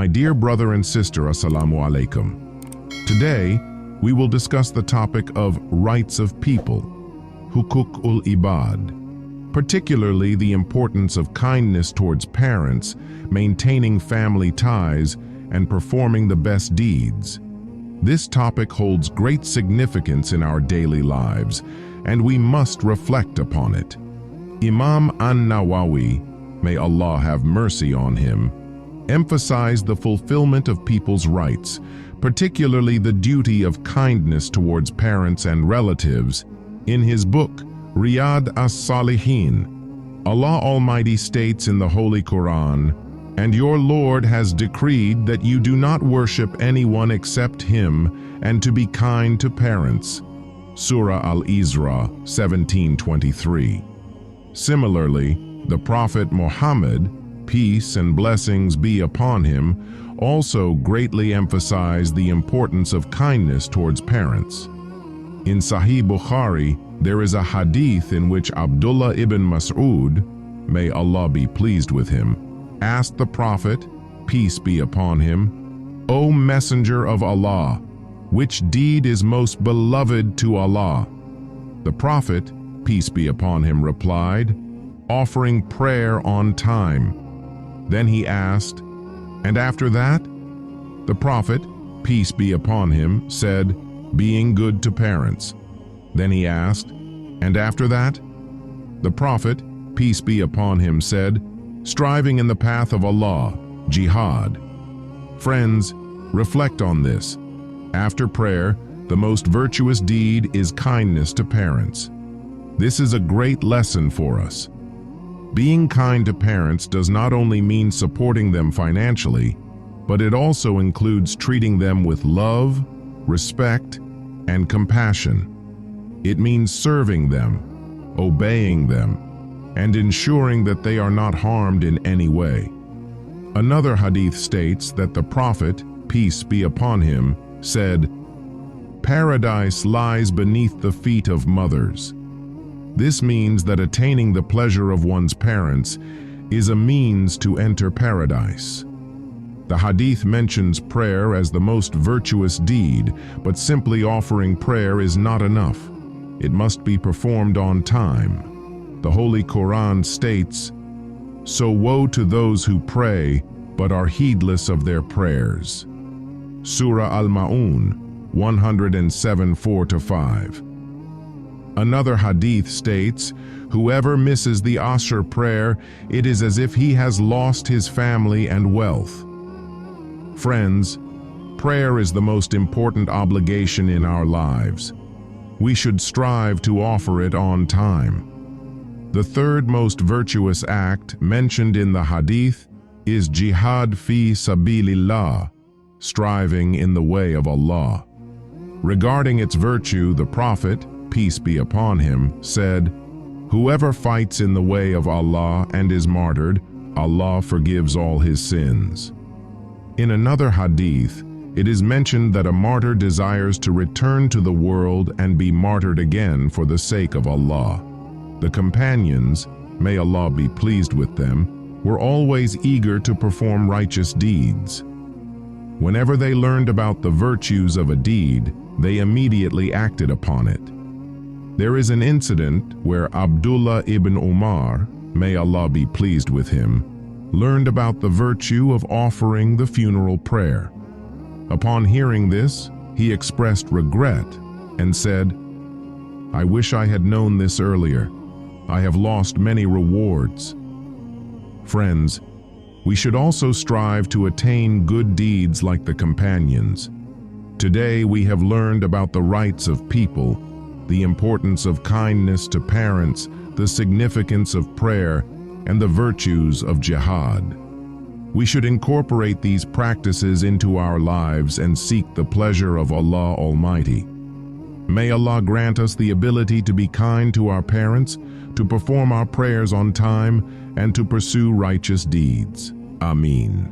My dear brother and sister, Assalamu Alaikum. Today, we will discuss the topic of rights of people, Huquq-ul-Ibad, particularly the importance of kindness towards parents, maintaining family ties, and performing the best deeds. This topic holds great significance in our daily lives, and we must reflect upon it. Imam an-Nawawi, may Allah have mercy on him, emphasized the fulfillment of people's rights, particularly the duty of kindness towards parents and relatives, in his book, Riyadh as-Salihin. Allah Almighty states in the Holy Quran, "And your Lord has decreed that you do not worship anyone except Him, and to be kind to parents." Surah Al-Isra 17:23. Similarly, the Prophet Muhammad, peace and blessings be upon him, also greatly emphasized the importance of kindness towards parents. In Sahih Bukhari, there is a hadith in which Abdullah ibn Mas'ud, may Allah be pleased with him, asked the Prophet, peace be upon him, "O Messenger of Allah, which deed is most beloved to Allah?" The Prophet, peace be upon him, replied, "Offering prayer on time." Then he asked, "And after that?" The Prophet, peace be upon him, said, "Being good to parents." Then he asked, "And after that?" The Prophet, peace be upon him, said, "Striving in the path of Allah, Jihad." Friends, reflect on this. After prayer, the most virtuous deed is kindness to parents. This is a great lesson for us. Being kind to parents does not only mean supporting them financially, but it also includes treating them with love, respect, and compassion. It means serving them, obeying them, and ensuring that they are not harmed in any way. Another hadith states that the Prophet, peace be upon him, said, "Paradise lies beneath the feet of mothers." This means that attaining the pleasure of one's parents is a means to enter paradise. The hadith mentions prayer as the most virtuous deed, but simply offering prayer is not enough. It must be performed on time. The Holy Quran states, "So woe to those who pray, but are heedless of their prayers." Surah Al-Ma'un 107, 4-5. Another hadith states, "Whoever misses the Asr prayer, it is as if he has lost his family and wealth." Friends, prayer is the most important obligation in our lives. We should strive to offer it on time. The third most virtuous act mentioned in the hadith is Jihad fi sabilillah, striving in the way of Allah. Regarding its virtue, the Prophet, peace be upon him, said, "Whoever fights in the way of Allah and is martyred, Allah forgives all his sins." In another hadith, it is mentioned that a martyr desires to return to the world and be martyred again for the sake of Allah. The companions, may Allah be pleased with them, were always eager to perform righteous deeds. Whenever they learned about the virtues of a deed, they immediately acted upon it. There is an incident where Abdullah ibn Umar, may Allah be pleased with him, learned about the virtue of offering the funeral prayer. Upon hearing this, he expressed regret and said, "I wish I had known this earlier. I have lost many rewards." Friends, we should also strive to attain good deeds like the companions. Today we have learned about the rights of people, the importance of kindness to parents, the significance of prayer, and the virtues of jihad. We should incorporate these practices into our lives and seek the pleasure of Allah Almighty. May Allah grant us the ability to be kind to our parents, to perform our prayers on time, and to pursue righteous deeds. Ameen.